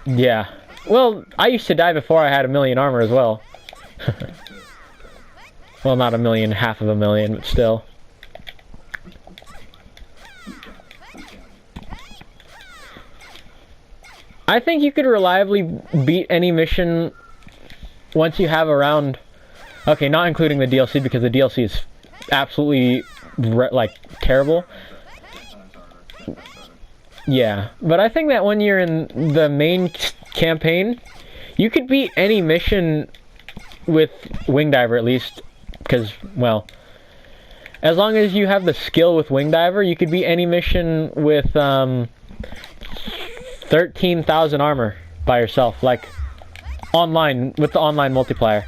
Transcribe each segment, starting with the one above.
Yeah. Well, I used to die before I had 1,000,000 armor as well. Well, not 1,000,000, half of 1,000,000, but still. I think you could reliably beat any mission once you have around... Okay, not including the DLC, because the DLC is absolutely, like, terrible. Yeah, but I think that when you're in the main campaign, you could beat any mission with Wing Diver, at least, because, well, as long as you have the skill with Wing Diver, you could beat any mission with 13,000 armor by yourself, like, online, with the online multiplayer.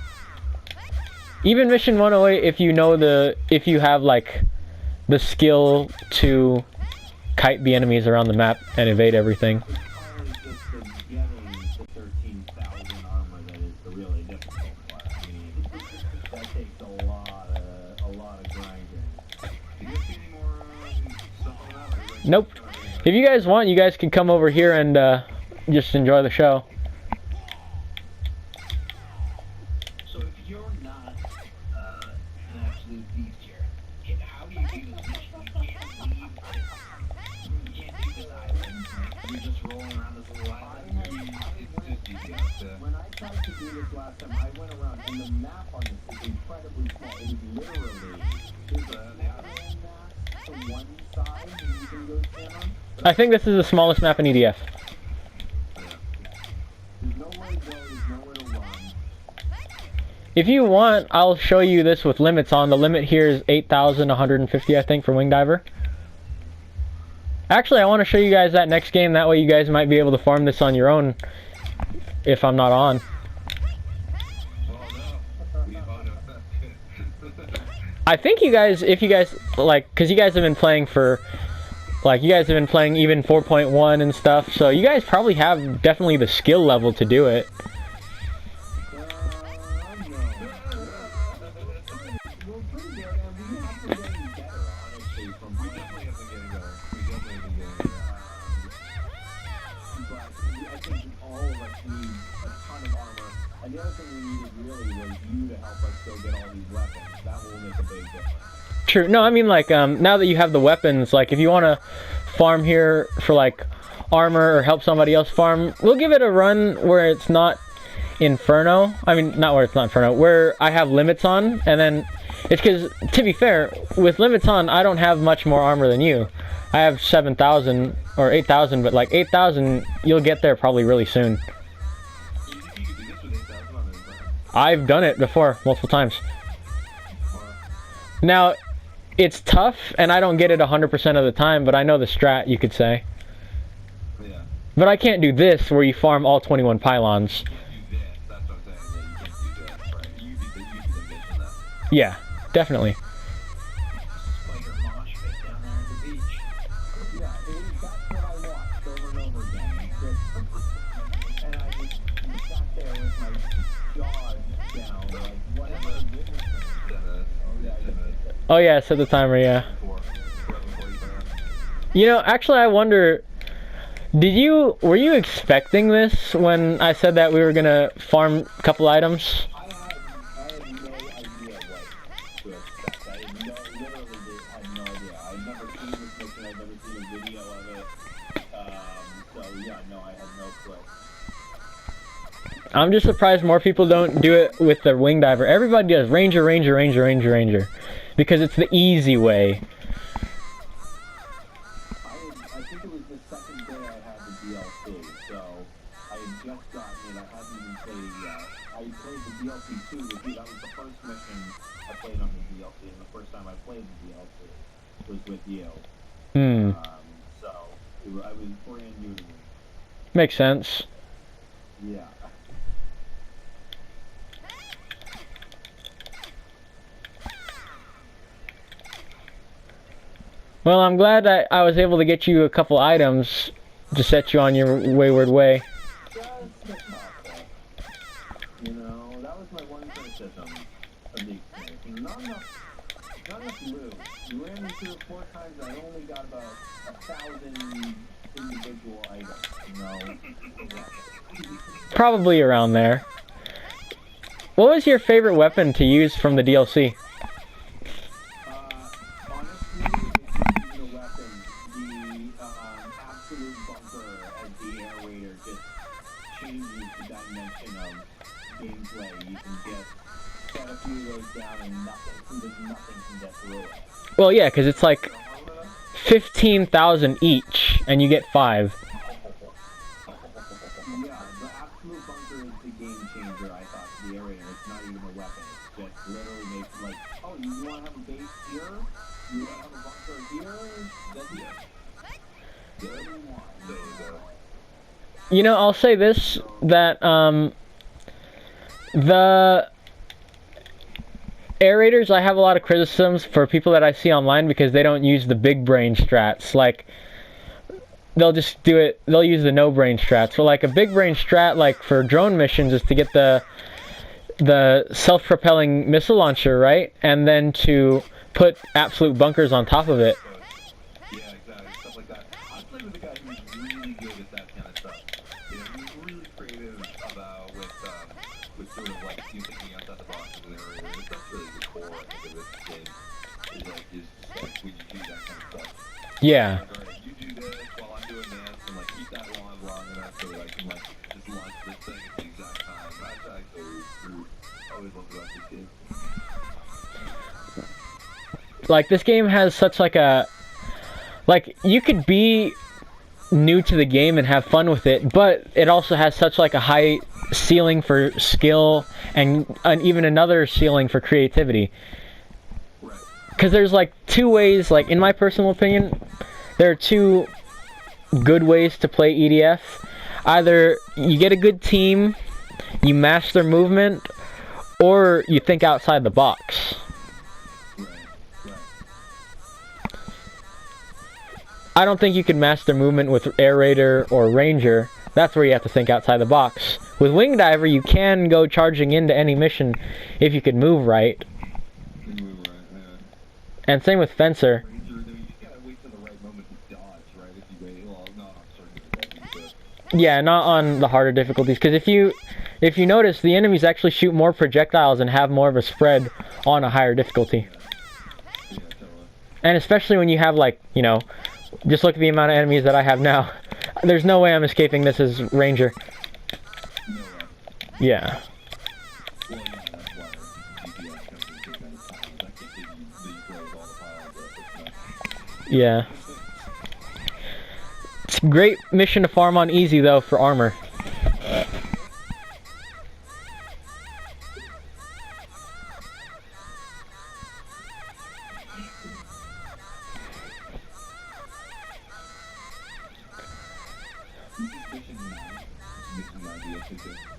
Even Mission 108, if you have, like, the skill to kite the enemies around the map and evade everything. Nope. If you guys want, you guys can come over here and just enjoy the show. So if you're not an absolute beast here, how do you do this mission? You can't leave this island. You're just rolling around this little island. It's just easy. When I tried to do this last time, I went around, and the map on this is incredibly small. It is literally to one side, and you can go stand on. I think this is the smallest map in EDF. There's nowhere to go, there's nowhere to run. If you want, I'll show you this with limits on. The limit here is 8,150, I think, for Wing Diver. Actually, I want to show you guys that next game. That way you guys might be able to farm this on your own if I'm not on. I think you guys, if you guys, like, because you guys have been playing for, like, you guys have been playing even 4.1 and stuff, so you guys probably have definitely the skill level to do it. True. No, I mean, like, now that you have the weapons, like, if you want to farm here for, like, armor or help somebody else farm, we'll give it a run where it's not Inferno. I mean, not where it's not Inferno, where I have limits on, and then it's because, to be fair, with limits on, I don't have much more armor than you. I have 7,000 or 8,000, but, like, 8,000, you'll get there probably really soon. I've done it before, multiple times. Now, it's tough, and I don't get it 100% of the time, but I know the strat, you could say. Yeah. But I can't do this, where you farm all 21 pylons. Yeah, definitely. Oh yeah, set the timer, yeah. You know, actually I wonder, were you expecting this when I said that we were gonna farm a couple items? I had no idea what to expect. I literally had no idea. I'd never seen this mission, I'd never seen a video of it. So yeah, no, I had no clue. I'm just surprised more people don't do it with the Wing Diver. Everybody does Ranger, Ranger, Ranger, Ranger, Ranger. Because it's the easy way. I think it was the second day I had the DLC, so I had just gotten it. I hadn't even played it yet. I played the DLC too with you. That was the first mission I played on the DLC, and the first time I played the DLC was with you. So I was brand new to me. Makes sense. Yeah. Well, I'm glad I was able to get you a couple items to set you on your wayward way. Just a couple. You know, that was my one criticism of the experience. Not enough loot. You ran into through it 4 times, and I only got about 1,000 individual items, you know? Probably around there. What was your favorite weapon to use from the DLC? Honestly, it's the weapon. The absolute bunker as the air raider just changes the dimension of gameplay. You can just set a few of those down and nothing can get through it. Well, yeah, because it's like 15,000 each, and you get 5. Yeah, the absolute bunker is the game changer, I thought, for the air raider. It's not even a weapon. It's just literally makes like, oh, you want to have a base here? You want to have a bunker here? That's it. Whatever you want. There you go. You know, I'll say this, that the air raiders, I have a lot of criticisms for people that I see online because they don't use the big brain strats. Like, they'll just do it, they'll use the no brain strats. So like a big brain strat, like for drone missions, is to get the self-propelling missile launcher, right? And then to put absolute bunkers on top of it. Yeah, exactly. Stuff like that. I played with a guy who's really good at that kind of stuff. You know, he's really creative about with sort of like you thinking outside the box as an area. That's really the core, I think, of this game. Is just like when you do that kind of stuff. Yeah. Like, alright, you do this while I'm doing this, and like keep that long enough so that I can like just launch this thing at the exact time. That's actually always loved about this game. Like, this game has such like a, like, you could be new to the game and have fun with it, but it also has such like a high ceiling for skill and even another ceiling for creativity. Because there's like 2 ways, like in my personal opinion, there are 2 good ways to play EDF. Either you get a good team, you master movement, or you think outside the box. I don't think you can master movement with Air Raider or Ranger. That's where you have to think outside the box. With Wing Diver, you can go charging into any mission if you can move right. And same with Fencer. Yeah, not on the harder difficulties, because if you notice, the enemies actually shoot more projectiles and have more of a spread on a higher difficulty. And especially when you have, like, you know, just look at the amount of enemies that I have now. There's no way I'm escaping this as Ranger. Yeah. Yeah. It's a great mission to farm on easy, though, for armor.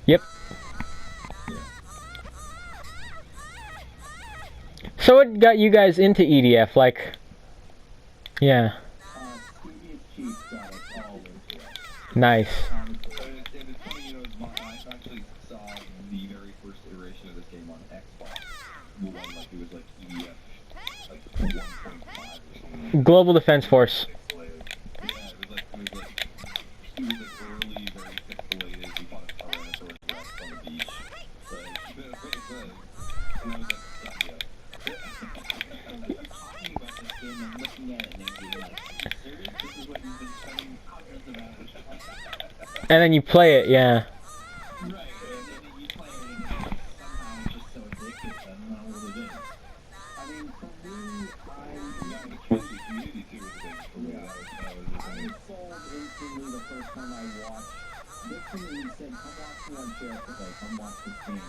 Yep. So what got you guys into EDF? Like, yeah. Nice. And it's funny, you know, I actually saw the very first iteration of this game on Xbox. The one, like, it was like EDF, like 1.5 or something. Global Defense Force. Yeah, it was like early, very pixelated. We fought a Tyrannosaurus Rex on the beach. Like, and I was like, yeah. Talking about this game and looking at it and being like, serious? This is what you've been spending hours of hours on. And then you play it, yeah. Right, and then you play it and somehow it's just so addictive. I don't know what it is. I mean, for me, The community too was a big for me. That was I was sold instantly the first time I watched Nixon and he said, come watch me on Sheriff today, come watch this game.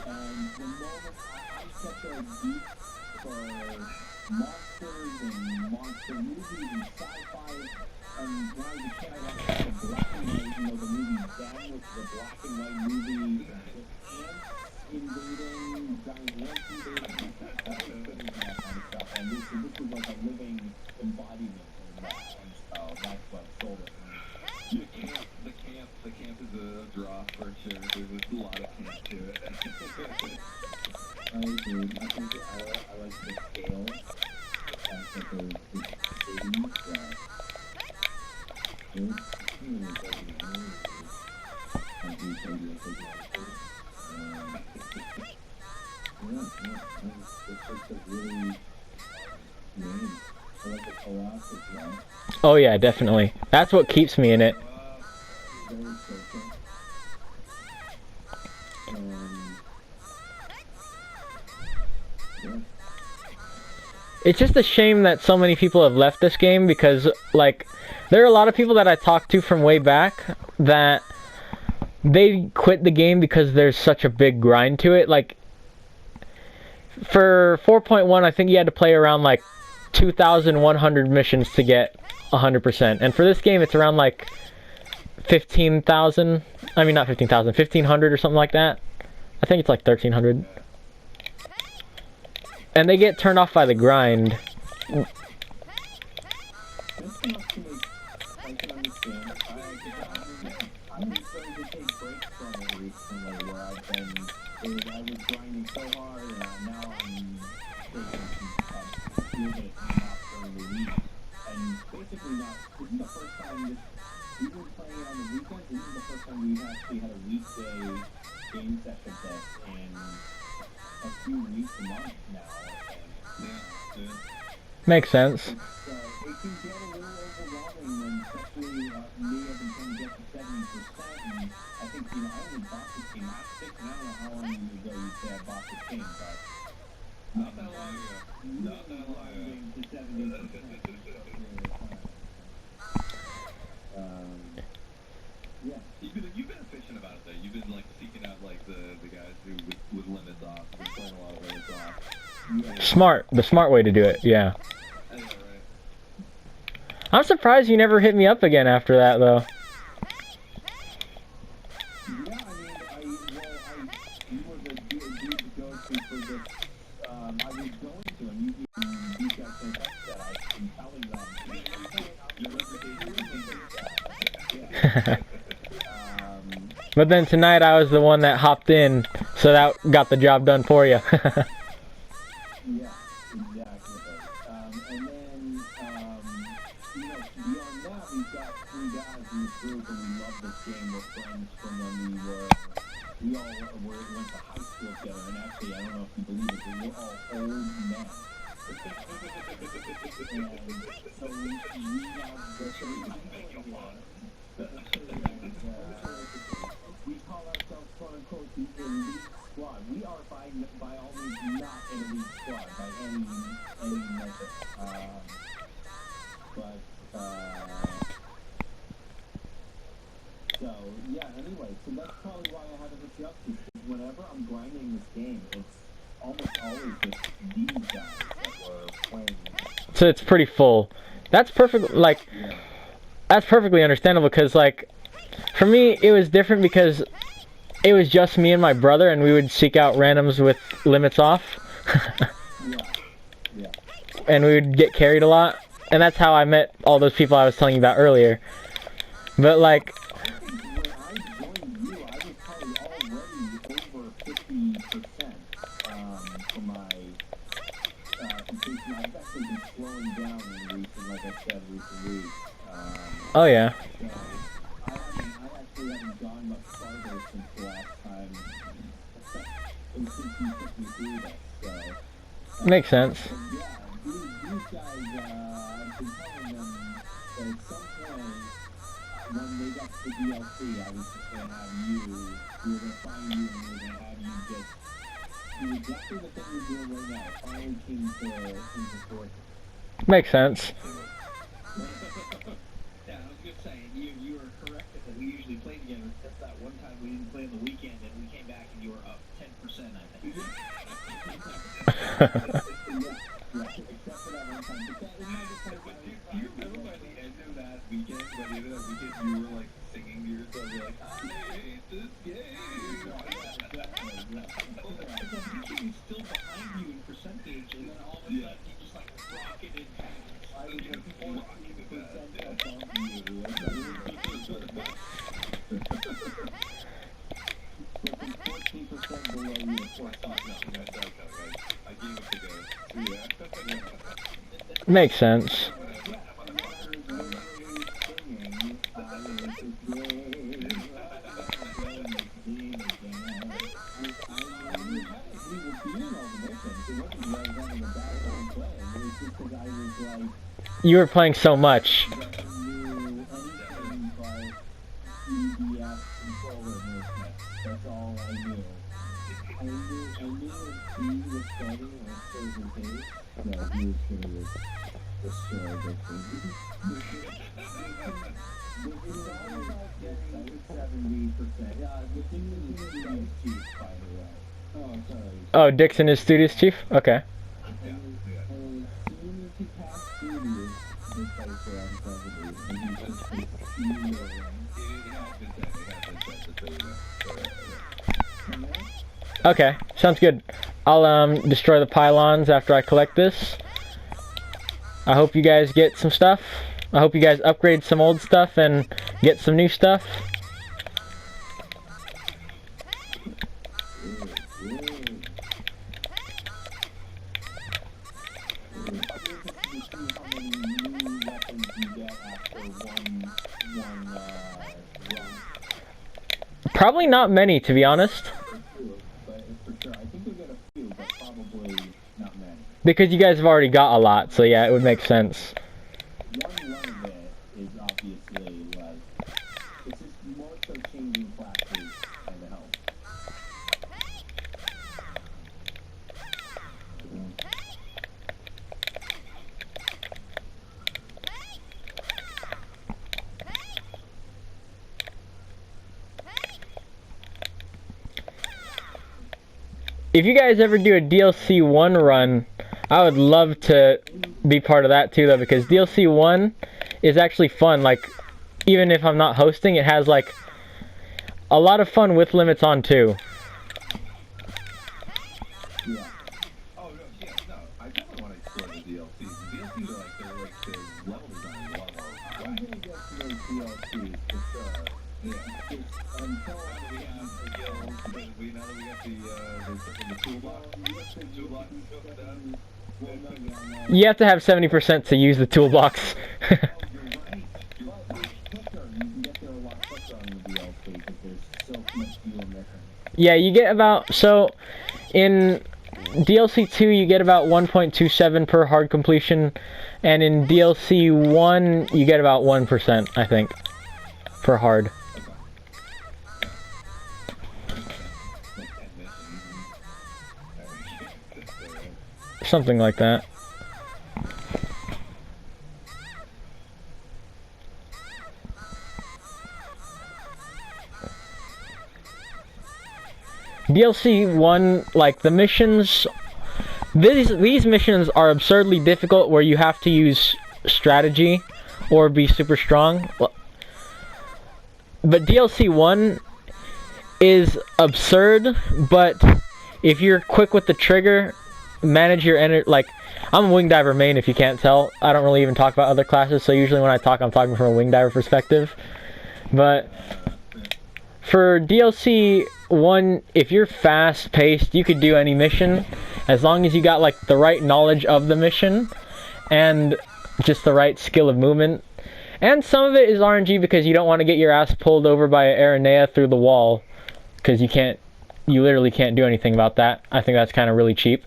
And the moment I'm such a geek for monsters and monster movies and sci-fi, and when I was a kid I watched the black and white, you know, the movie Them, which is a black and white movie with ants invading, giant ants invading, I was good into that kind of stuff, and this was like a living embodiment of that, and so that's what sold it for me. The camp is a draw for sure. There's a lot of camp to it. I agree. I think I like the scale. That's the Oh yeah, definitely. That's what keeps me in it. It's just a shame that so many people have left this game because, like, there are a lot of people that I talked to from way back that they quit the game because there's such a big grind to it. Like, for 4.1, I think you had to play around, like, 2,100 missions to get 100%. And for this game, it's around, like, 15,000. I mean, not 15,000, 1,500 or something like that. I think it's like 1,300. And they get turned off by the grind. Makes sense. It can get a little overwhelming when, especially me, I've been trying to get to 70%, and I think, I only bought this game last 6, and I don't know how long ago you say I bought this game, but Not that long ago. Not that long ago. to 70%. Yeah. You've been efficient about it though. You've been like seeking out like the guys who with limits off. You've been playing a lot of limits off. Smart. The smart way to do it, yeah. Yeah, right. I'm surprised you never hit me up again after that, though. Yeah, I mean, you were the dude to go to for this, I was going to, and you got so upset, I've been telling them. But then tonight I was the one that hopped in, so that got the job done for you. Yeah, exactly. And then, beyond that, we've got 3 guys in this group, and we love this game. We're friends from when we all went to high school together, and actually, I don't know if you believe it, but we're all old men. And so we have we call ourselves, quote-unquote, the elite squad. We are by all means not an elite squad by any measure. So yeah. Anyway, so that's probably why I haven't hit you up to. Whenever I'm grinding this game, it's almost always just these guys that were playing. So it's pretty full. That's perfect. Like, that's perfectly understandable because, like, for me, it was different because it was just me and my brother, and we would seek out randoms with limits off. Yeah. And we would get carried a lot. And that's how I met all those people I was telling you about earlier. But, like... When I joined you, I was probably already over 50% for my completion. I've actually been slowing down in recent, like I said, recent weeks. Oh, yeah. So, I actually haven't gone much farther since the last time, since you took me through this, so... Makes sense. Yeah, these guys, I've been telling them that at some point, when they got to the DLC, I was just going to have you, we were going to find you, and we were going to have you just do exactly the thing you're doing right now, finally came to fruition. Makes sense. Yeah, I was just saying, you were correct that we usually play together, except that one time we didn't play on the weekend, and we came back and you were up 10%, I think. Yeah, except for that one time. But that is not the time. Do you remember by the end of that weekend, you were like singing to yourself, you're like, I hate this game. He's still behind you in percentage, and then all of a sudden he just like rocketed. I was just 14% above you. Looking 14% below you, of course. I gave it to go. Yeah. Makes sense. You were playing so much. Never knew anything but EDF controller movement. That's all I knew. I knew when he was starting on server base, that he was going to destroy the thing. The video all about getting 70%. Yeah, the thing is studious chief, by the way. Oh, sorry. Oh, Dixon is studious chief? Okay. And as soon as he passed studious, the fights were on 70, and he just continued. Okay, sounds good. I'll destroy the pylons after I collect this. I hope you guys get some stuff. I hope you guys upgrade some old stuff and get some new stuff. Probably not many, to be honest. Because you guys have already got a lot, so yeah, it would make sense. One of it is obviously like, it's just more so changing classes and the help. If you guys ever do a DLC 1 run, I would love to be part of that too, though, because DLC 1 is actually fun. Like, even if I'm not hosting, it has like a lot of fun with limits on too. Yeah. Oh, no, yeah, no. I definitely want to explore the DLCs. The DLCs are like, they're like, the level design is a lot more I'm gonna get to those DLCs for sure. Yeah. Just until We have the guilds, because we now that we got the toolbox. The toolbox is hooked up. well, no, yeah, no. You have to have 70% to use the toolbox. You're right. You're But it's quicker. You can get there a lot quicker on the DLC because there's so much fewer missions. Yeah, you get about, so in DLC 2 you get about 1.27 per hard completion, and in DLC 1 you get about 1%, I think, per hard. like 10 missions. Something like that. DLC 1, like the missions, these missions are absurdly difficult where you have to use strategy or be super strong. But DLC 1 is absurd, but if you're quick with the trigger, manage your energy. Like, I'm a wing diver main, if you can't tell. I don't really even talk about other classes, so usually when I talk, I'm talking from a wing diver perspective. But for DLC 1, if you're fast paced, you could do any mission as long as you got like the right knowledge of the mission and just the right skill of movement. And some of it is RNG because you don't want to get your ass pulled over by an Aranea through the wall, because you literally can't do anything about that. I think that's kind of really cheap.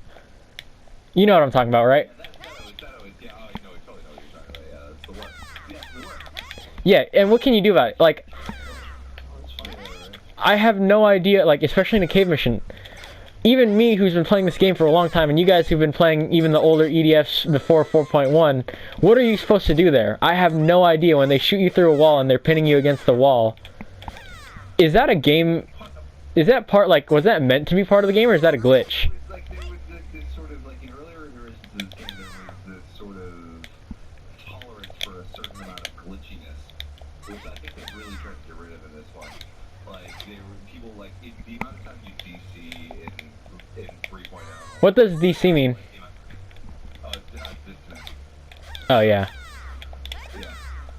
You know what I'm talking about, right? Yeah, I know, I totally know what you're talking about. Yeah, that's the work. Yeah, the work. Yeah, and what can you do about it? Like, I have no idea, like, especially in a cave mission. Even me, who's been playing this game for a long time, and you guys who've been playing even the older EDFs before 4.1, what are you supposed to do there? I have no idea. When they shoot you through a wall and they're pinning you against the wall, is that a game? Is that part, like, was that meant to be part of the game, or is that a glitch? It's like there was this sort of, like, in earlier iterations of this game, there was this sort of tolerance for a certain amount of glitchiness, which I think they really tried to get rid of in this one. Like, they were, people, like, the amount of time you DC in 3.0. What does DC mean? Disconnect. Oh, yeah. Yeah.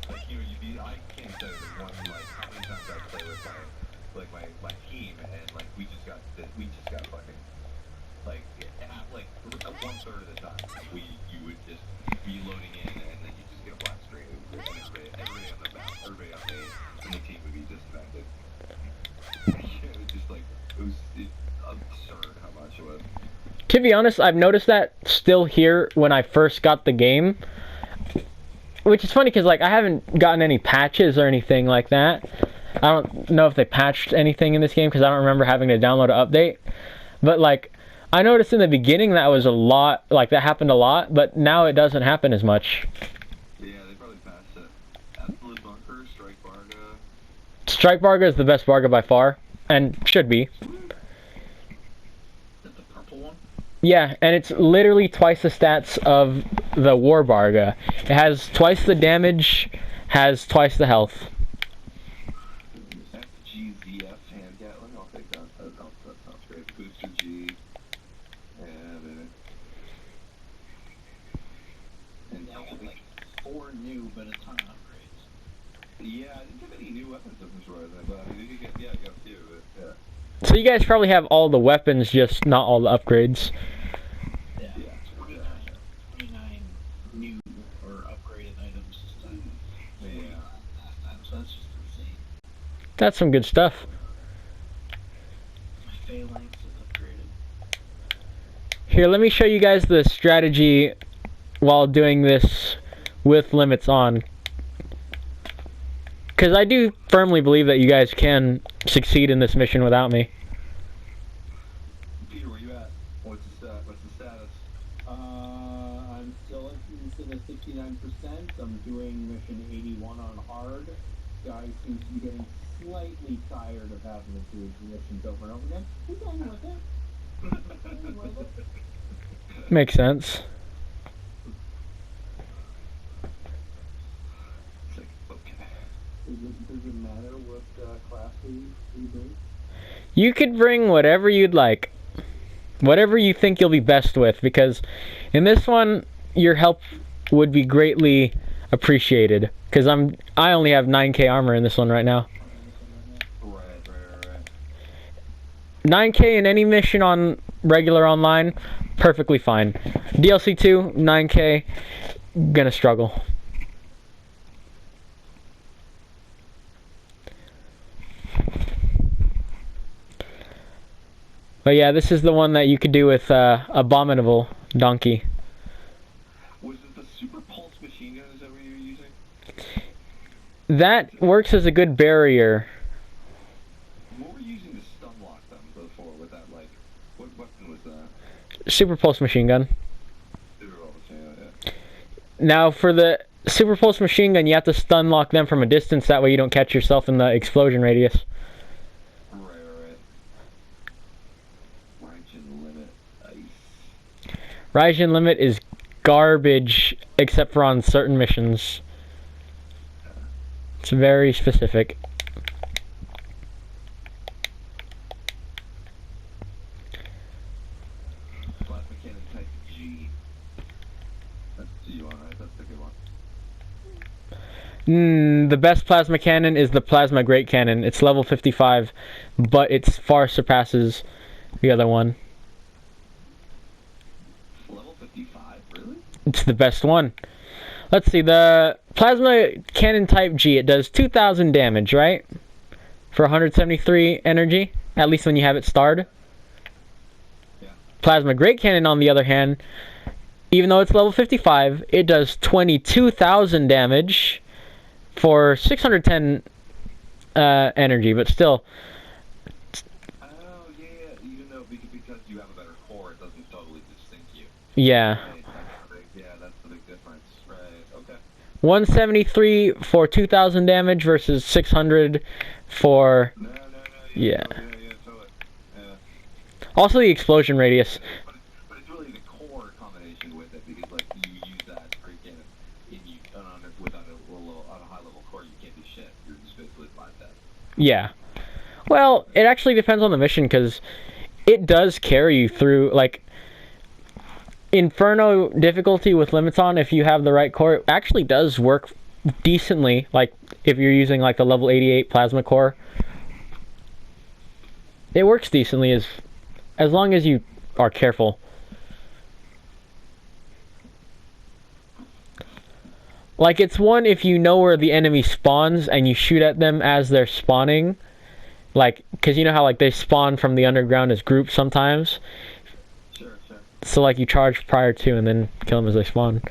Like, you know, I can't tell you the one, like, how many times I play with my team, and, like, we just got fucking, like, one-third of the time, you would just be loading in, and then you just get a black screen, and everybody on the map, everybody on the team would be disconnected. It was just, like, it was absurd how much it was. To be honest, I've noticed that still here when I first got the game. which is funny because like I haven't gotten any patches or anything like that. I don't know if they patched anything in this game because I don't remember having to download an update. But like I noticed in the beginning that was a lot, like that happened a lot, but now it doesn't happen as much. Yeah, they probably passed it. Absolute Bunker, Strike Barga. Strike Barga is the best Barga by far, and should be. Is that the purple one? Yeah, and it's literally twice the stats of the War Barga. It has twice the damage, has twice the health. FGZF hand Gatling, I'll take that. That sounds great. Booster G. And Yeah, we got like 4 new, but a ton of upgrades. yeah, I didn't get any new weapons of this Horizon, but I mean, you could get, yeah, you got a few, but, yeah. So you guys probably have all the weapons, just not all the upgrades. Yeah, Yeah. 29 new or upgraded items this time. Yeah. Last time, so that's just insane. That's some good stuff. My phalanx is upgraded. Here, let me show you guys the strategy while doing this with limits on. Because I do firmly believe that you guys can succeed in this mission without me. Peter, where you at? What's the status? I'm still at the 69%. I'm doing mission 81 on hard. Guy seems to be getting slightly tired of having to do missions over and over again. He's only with it. Makes sense. It's like, okay. Does it matter what class we bring? You could bring whatever you'd like. Whatever you think you'll be best with, because in this one, your help would be greatly appreciated. Because I only have 9k armor in this one right now. Right. 9k in any mission on regular online, perfectly fine. DLC 2, 9k, gonna struggle. But yeah, this is the one that you could do with Abominable Donkey. Was it the Super Pulse machine gun? Is that what you were using? That works as a good barrier. What were you using to stun lock them before with that, like, what weapon was that? Super Pulse Machine Gun. Super Pulse, yeah. Now for the Super Pulse Machine Gun, you have to stun lock them from a distance, that way you don't catch yourself in the explosion radius. Right. Raijin Limit, ice. Raijin Limit is garbage, except for on certain missions. It's very specific. Plasma Cannon Type G. That's G1, right? That's the good one. The best plasma cannon is the Plasma Great Cannon. It's level 55, but it far surpasses the other one. Level 55, really? It's the best one. Let's see, the Plasma Cannon Type G, it does 2,000 damage, right? For 173 energy, at least when you have it starred. Yeah. Plasma Great Cannon, on the other hand, even though it's level 55, it does 22,000 damage for 610 energy, but still. Oh, yeah. Even though, because you have a better core, it doesn't totally just sink you. Yeah. Right, that's the big difference. Right, okay. 173 for 2,000 damage versus 600 for... No. Yeah. Totally. Yeah. Also the explosion radius. But it's really the core combination with it, because like you use that freaking, and you on a high level core, you can't do shit. You're just basically like that. Yeah. Well, it actually depends on the mission, because it does carry you through, like, Inferno difficulty with limits on, if you have the right core, it actually does work decently, like, if you're using, like, the level 88 plasma core. It works decently as long as you are careful. Like, it's one if you know where the enemy spawns and you shoot at them as they're spawning. Like, because you know how, like, they spawn from the underground as groups sometimes? Sure. So, like, you charge prior to and then kill them as they spawn.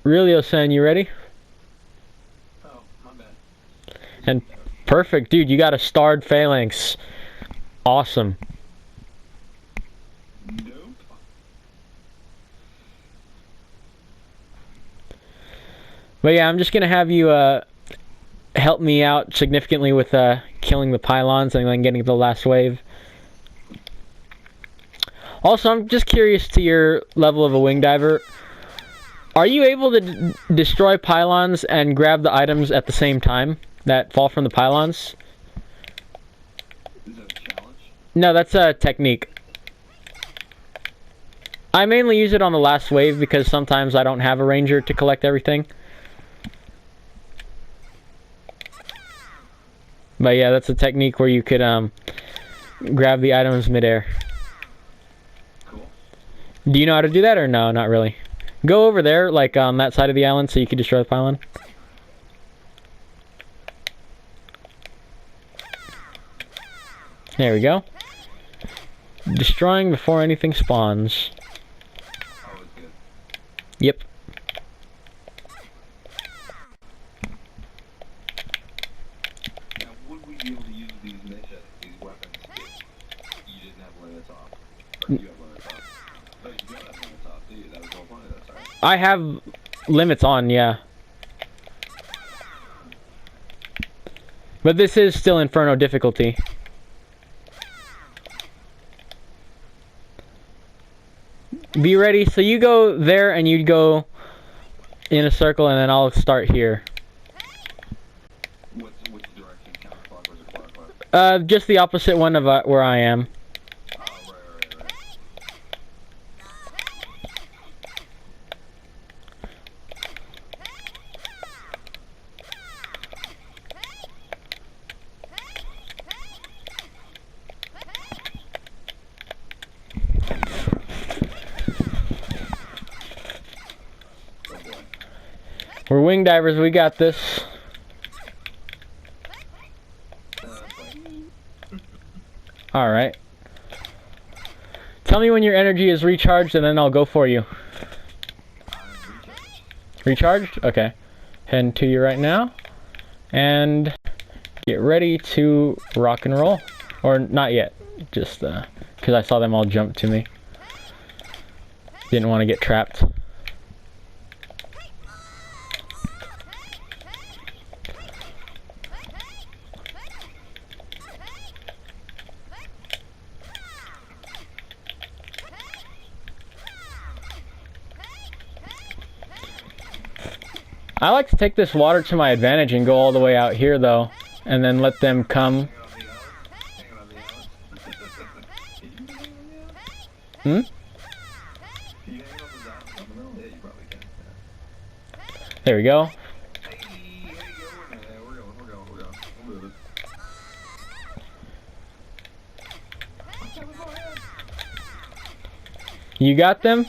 Relio-san, you ready? Oh, my bad. And perfect, dude. You got a starred phalanx. Awesome. Nope. But yeah, I'm just gonna have you help me out significantly with killing the pylons and then getting the last wave. Also, I'm just curious to your level of a wing diver. Are you able to destroy pylons and grab the items at the same time that fall from the pylons? Is that a challenge? No, that's a technique. I mainly use it on the last wave because sometimes I don't have a ranger to collect everything. But yeah, that's a technique where you could grab the items midair. Cool. Do you know how to do that or no? Not really. Go over there, like on that side of the island, so you can destroy the pylon. There we go. Destroying before anything spawns. Always good. Yep. Now, would we be able to use these weapons if you didn't have limits off? Or do you have limits off? Oh, you don't have limits off, do you? That was the whole point of this, right? I have limits on, yeah. But this is still Inferno difficulty. Be ready. So you go there and you go in a circle and then I'll start here. Which direction? Counterclockwise or clockwise? Just the opposite one of where I am. Oh, right. Oh boy. We're wing divers. We got this. Boy. Alright. Tell me when your energy is recharged and then I'll go for you. Recharged? Okay. Heading to you right now. And get ready to rock and roll. Or not yet. Just because I saw them all jump to me. Didn't want to get trapped. I like to take this water to my advantage and go all the way out here though, and then let them come. Hmm? There we go. You got them?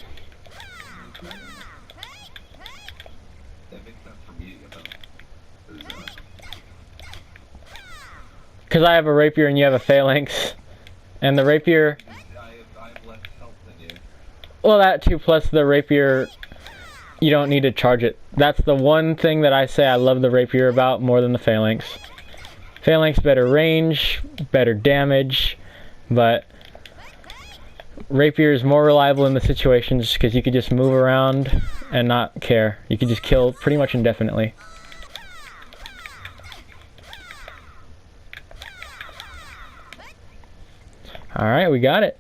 Because I have a rapier and you have a phalanx. And the rapier... I have less health than you. Well, that too, plus the rapier, you don't need to charge it. That's the one thing that I say I love the rapier about more than the phalanx. Phalanx, better range, better damage, but rapier is more reliable in the situations because you could just move around and not care. You could just kill pretty much indefinitely. Alright, we got it.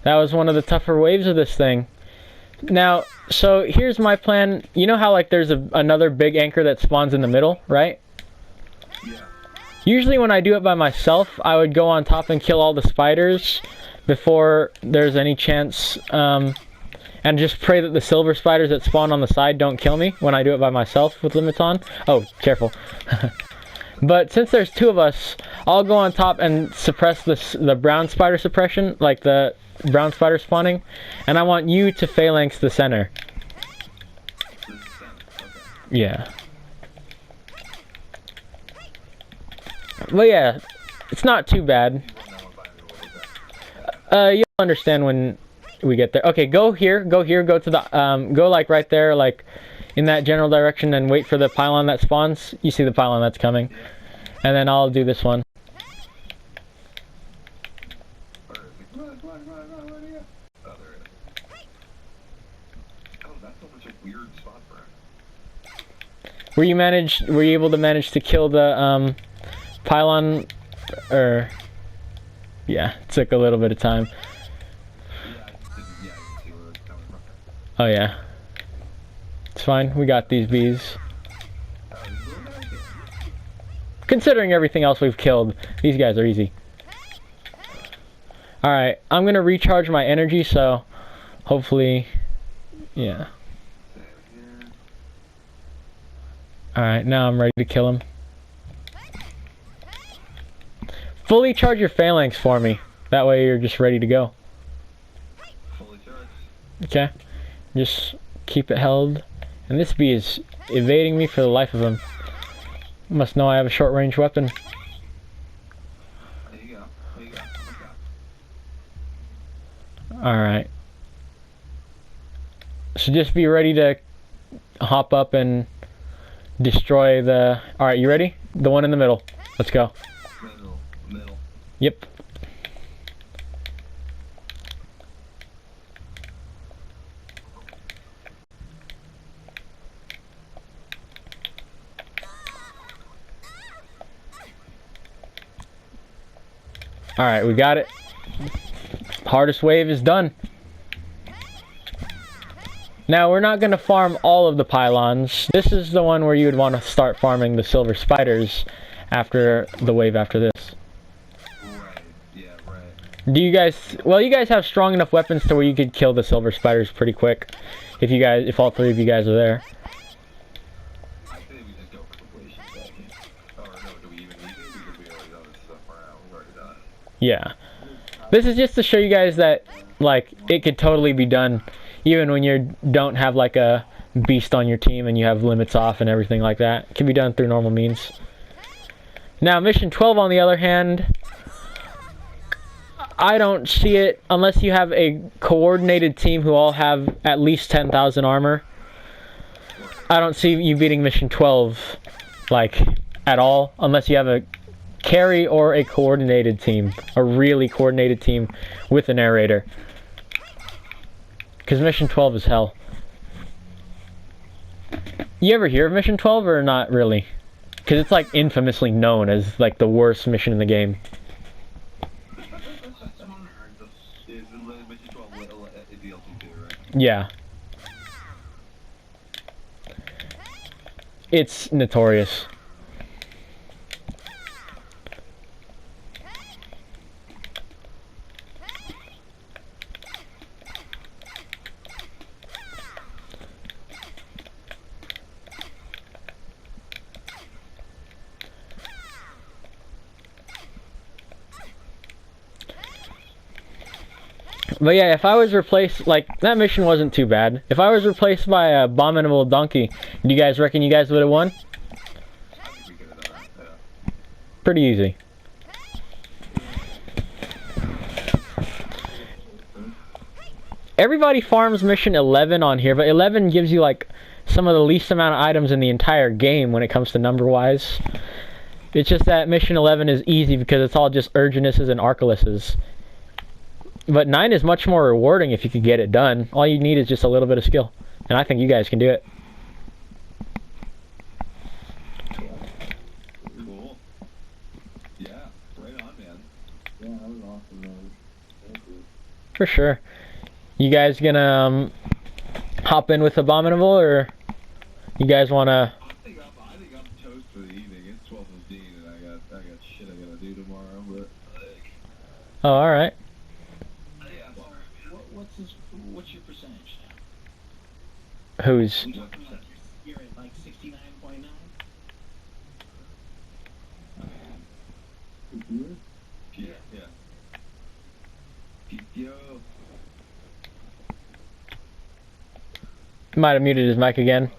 That was one of the tougher waves of this thing. Now, so here's my plan. You know how like there's another big anchor that spawns in the middle, right? Yeah. Usually when I do it by myself, I would go on top and kill all the spiders before there's any chance, and just pray that the silver spiders that spawn on the side don't kill me when I do it by myself with limits on. Oh, careful. But since there's two of us, I'll go on top and suppress the brown spider suppression, like the brown spider spawning, and I want you to phalanx the center. Yeah. But yeah, it's not too bad. You'll understand when we get there. Okay, go here, go to the, go like right there, like in that general direction and wait for the pylon that spawns. You see the pylon that's coming. And then I'll do this one. Where is it? Come on, come on, come on, come on, where do you go? Oh, there it is. Oh, that's so much a weird spot for him. Were you able to manage to kill the pylon? Or yeah, it took a little bit of time. Yeah, I didn't see where it was coming from. Oh yeah. It's fine. We got these bees. Oh, these little guys? Considering everything else we've killed, these guys are easy. Alright, I'm gonna recharge my energy, so hopefully, yeah. Alright, now I'm ready to kill him. Fully charge your phalanx for me. That way you're just ready to go. Fully charged. Okay. Just keep it held. And this bee is evading me for the life of him. Must know I have a short range weapon. There you go. There you go. Okay. Alright. So just be ready to hop up and destroy the... Alright, you ready? The one in the middle. Let's go. Middle. Yep. Alright, we got it. Hardest wave is done. Now, we're not going to farm all of the pylons. This is the one where you would want to start farming the silver spiders after the wave after this. Right. Yeah, right. Do you guys... Well, you guys have strong enough weapons to where you could kill the silver spiders pretty quick. If all three of you guys are there. I think we just go for completion second. Or no, do we even need to? Because we already done this stuff around. We've already done it. Yeah. This is just to show you guys that, like, it could totally be done. Even when you don't have, like, a beast on your team and you have limits off and everything like that. It can be done through normal means. Now, Mission 12, on the other hand, I don't see it unless you have a coordinated team who all have at least 10,000 armor. I don't see you beating Mission 12, like, at all, unless you have a carry or a coordinated team. A really coordinated team with a narrator. Because Mission 12 is hell. You ever hear of Mission 12 or not really? Because it's like infamously known as like the worst mission in the game. Is Mission 12 DLC 2, right? Yeah. It's notorious. But yeah, if I was replaced, like, that mission wasn't too bad. If I was replaced by a abominable donkey, do you guys reckon you guys would have won? I think we could have done that, yeah. Pretty easy. Everybody farms mission 11 on here, but 11 gives you, like, some of the least amount of items in the entire game when it comes to number-wise. It's just that mission 11 is easy because it's all just Urginuses and Arcaluses. But 9 is much more rewarding if you could get it done. All you need is just a little bit of skill. And I think you guys can do it. Cool. Yeah, right on, man. Yeah, that was awesome, man. Thank you. For sure. You guys gonna hop in with Abominable, or you guys wanna... I think I'm toast for the evening. It's 12:15 and I got shit I gotta do tomorrow, but like... Oh, alright. What's your percentage now? Who's? You're at like 69.9. Yeah. Yo. Might have muted his mic again.